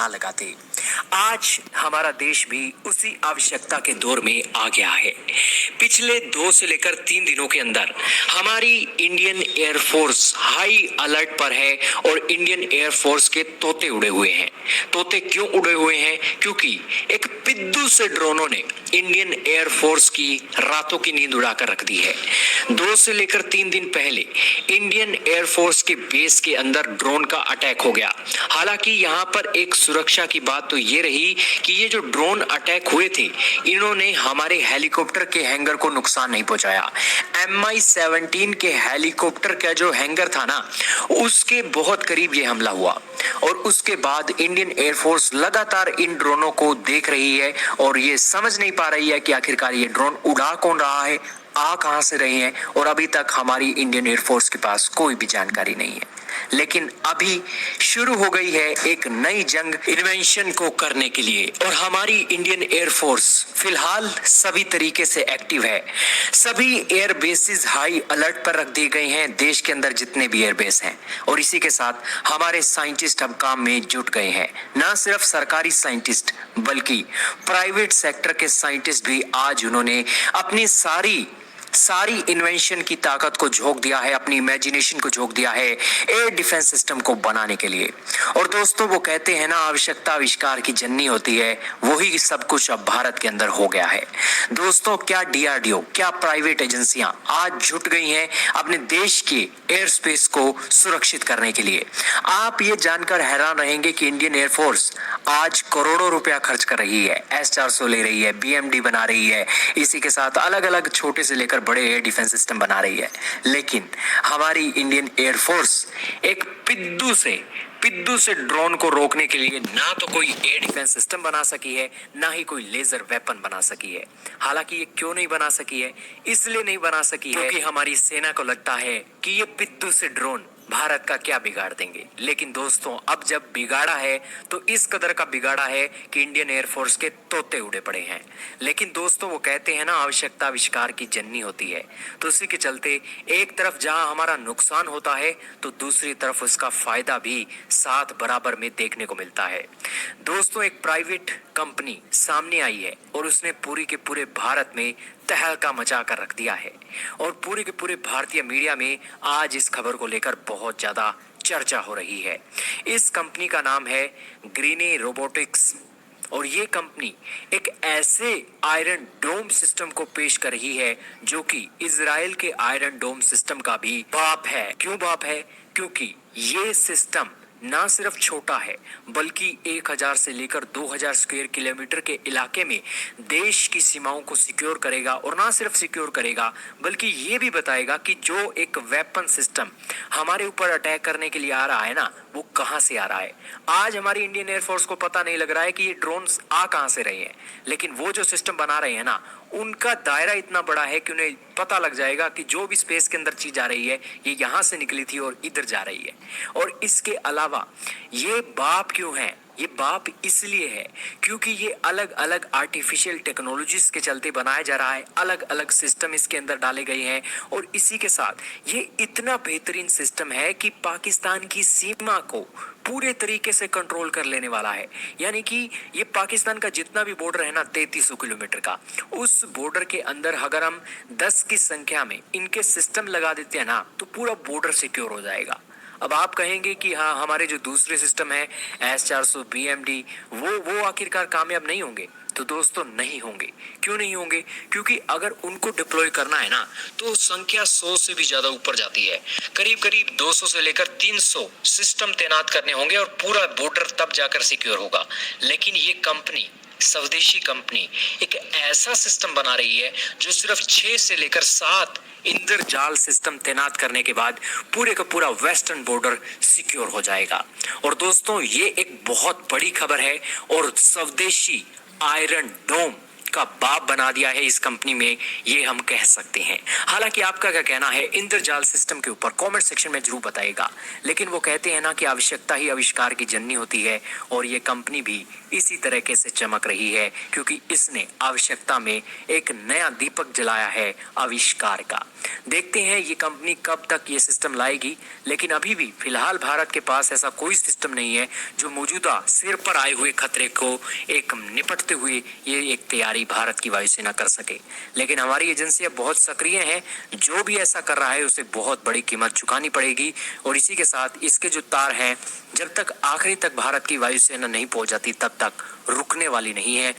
ना लगाते। आज हमारा देश भी उसी आवश्यकता के दौर में आ गया है। पिछले 2 से लेकर 3 दिनों के अंदर हमारी इंडियन एयरफोर्स हाई अलर्ट पर है और इंडियन एयरफोर्स के तोते उड़े हुए हैं। तोते क्यों उड़े हुए हैं? क्योंकि एक पिद्दू से ड्रोनों ने इंडियन एयरफोर्स की रातों की नींद उड़ाकर रख दी है। 2 से लेकर 3 दिन पहले इंडियन एयरफोर्स के बेस के अंदर ड्रोन का अटैक हो गया। हालांकि यहाँ पर एक सुरक्षा की बात तो ये रही कि ये जो ड्रोन अटैक हुए थे, इन्होंने हमारे हेलीकॉप्टर के हैंगर को नुकसान नहीं पहुंचाया। MI-17 के हेलीकॉप्टर का जो हैंगर था ना, उसके बहुत करीब ये हमला हुआ और उसके बाद इंडियन एयरफोर्स लगातार इन ड्रोनों को देख रही है और ये समझ नहीं पा रही है कि आखिरकार ये ड्रोन उड़ा कौन रहा है, आ कहां से रहे हैं, और अभी तक हमारी इंडियन एयरफोर्स के पास कोई भी जानकारी नहीं है। लेकिन अभी शुरू हो गई है एक नई जंग इन्वेंशन को करने के लिए और हमारी इंडियन एयरफोर्स फिलहाल सभी तरीके से एक्टिव है। सभी एयर बेसिस हाई अलर्ट पर रख दिए गए हैं, देश के अंदर जितने भी एयरबेस हैं, और इसी के साथ हमारे साइंटिस्ट अब काम में जुट गए हैं। ना सिर्फ सरकारी साइंटिस्ट बल्कि प्राइवेट सेक्टर के साइंटिस्ट भी आज उन्होंने अपनी सारी इन्वेंशन की ताकत को झोंक दिया है, अपनी इमेजिनेशन को झोंक दिया है एयर डिफेंस सिस्टम को बनाने के लिए। और दोस्तों, वो कहते हैं ना, आवश्यकता आविष्कार की जननी होती है, वही सब कुछ अब भारत के अंदर हो गया है। दोस्तों, क्या DRDO, क्या प्राइवेट एजेंसियां आज जुट गई हैं अपने देश के एयर स्पेस को सुरक्षित करने के लिए। आप ये जानकर हैरान रहेंगे कि इंडियन एयरफोर्स आज करोड़ों रुपया खर्च कर रही है, S-400 ले रही है, BMD बना रही है, इसी के साथ अलग अलग छोटे से लेकर बड़े एयर डिफेंस सिस्टम बना रही है। लेकिन हमारी इंडियन एयरफोर्स एक पिद्दू से ड्रोन को रोकने के लिए ना तो कोई एयर डिफेंस सिस्टम बना सकी है, ना ही कोई लेजर वेपन बना सकी है। हालांकि ये क्यों नहीं बना सकी है? इसलिए नहीं बना सकी है क्योंकि हमारी सेना को लगता है कि ये पिद्दू से ड्रोन भारत का क्या बिगाड़ देंगे। लेकिन दोस्तों, अब जब बिगाड़ा है तो इस कदर का बिगाड़ा है कि इंडियन एयरफोर्स के तोते उड़े पड़े हैं। लेकिन दोस्तों, वो कहते हैं ना, आवश्यकता आविष्कार की जननी होती है। तो उसी के चलते एक तरफ जहां हमारा नुकसान होता है तो दूसरी तरफ उसका फायदा भी साथ बराबर में देखने को मिलता है। दोस्तों, एक प्राइवेट कंपनी सामने आई है और उसने पूरी के पूरे भारत में तहलका मचा कर रख दिया है और पूरे के पूरे भारतीय मीडिया में आज इस खबर को लेकर बहुत ज्यादा चर्चा हो रही है। इस कंपनी का नाम है ग्रीने रोबोटिक्स और ये कंपनी एक ऐसे आयरन डोम सिस्टम को पेश कर रही है जो कि इजराइल के आयरन डोम सिस्टम का भी बाप है। क्यों बाप है? क्योंकि ये सिस्टम ना सिर्फ छोटा है बल्कि 1000 से लेकर 2000 स्क्वायर किलोमीटर के इलाके में देश की सीमाओं को सिक्योर करेगा और ना सिर्फ सिक्योर करेगा बल्कि ये भी बताएगा कि जो एक वेपन सिस्टम हमारे ऊपर अटैक करने के लिए आ रहा है ना, वो कहां से आ रहा है। आज हमारी इंडियन एयरफोर्स को पता नहीं लग रहा है कि ये ड्रोन्स आ कहां से रहे हैं, लेकिन वो जो सिस्टम बना रहे हैं ना, उनका दायरा इतना बड़ा है कि उन्हें पता लग जाएगा कि जो भी स्पेस के अंदर चीज आ रही है ये यहां से निकली थी और इधर जा रही है। और इसके अलावा ये बाप क्यों है? ये बाप इसलिए है क्योंकि ये अलग अलग आर्टिफिशियल टेक्नोलॉजीज के चलते बनाया जा रहा है, अलग अलग सिस्टम इसके अंदर डाले गए हैं और इसी के साथ ये इतना बेहतरीन सिस्टम है कि पाकिस्तान की सीमा को पूरे तरीके से कंट्रोल कर लेने वाला है। यानी कि ये पाकिस्तान का जितना भी बॉर्डर है ना, 3300 किलोमीटर का, उस बॉर्डर के अंदर अगर हम 10 की संख्या में इनके सिस्टम लगा देते हैं ना, तो पूरा बॉर्डर सिक्योर हो जाएगा। अब आप कहेंगे कि हाँ, हमारे जो दूसरे सिस्टम है S-400 BMD वो आखिरकार कामयाब नहीं होंगे। तो दोस्तों, नहीं होंगे। क्यों नहीं होंगे? क्योंकि अगर उनको डिप्लॉय करना है ना, तो संख्या 100 से भी ज्यादा ऊपर जाती है। करीब करीब 200 से लेकर 300 सिस्टम तैनात करने होंगे और पूरा बॉर्डर तब जाकर सिक्योर होगा। लेकिन ये कंपनी, स्वदेशी कंपनी, एक ऐसा सिस्टम बना रही है जो सिर्फ 6 से लेकर 7 इंद्रजाल सिस्टम तैनात करने के बाद पूरे का पूरा वेस्टर्न बॉर्डर सिक्योर हो जाएगा। और दोस्तों, ये एक बहुत बड़ी खबर है और स्वदेशी आयरन डोम का बाप बना दिया है इस कंपनी में, ये हम कह सकते हैं। हालांकि आपका क्या कहना है इंद्रजाल सिस्टम के ऊपर कमेंट सेक्शन में जरूर बताइएगा। लेकिन वो कहते हैं ना कि आवश्यकता ही आविष्कार की जननी होती है, और ये कंपनी भी इसी तरीके से चमक रही है, क्योंकि इसने आवश्यकता में एक नया दीपक जलाया है आविष्कार का। देखते हैं ये कंपनी कब तक ये सिस्टम लाएगी, लेकिन अभी भी फिलहाल भारत के पास ऐसा कोई सिस्टम नहीं है जो मौजूदा सिर पर आए हुए खतरे को एक निपटते हुए ये एक तैयारी भारत की वायुसेना कर सके। लेकिन हमारी एजेंसियां बहुत सक्रिय हैं, जो भी ऐसा कर रहा है उसे बहुत बड़ी कीमत चुकानी पड़ेगी। और इसी के साथ इसके जो तार हैं, जब तक आखिरी तक भारत की वायुसेना नहीं पहुंच जाती तब तक रुकने वाली नहीं है।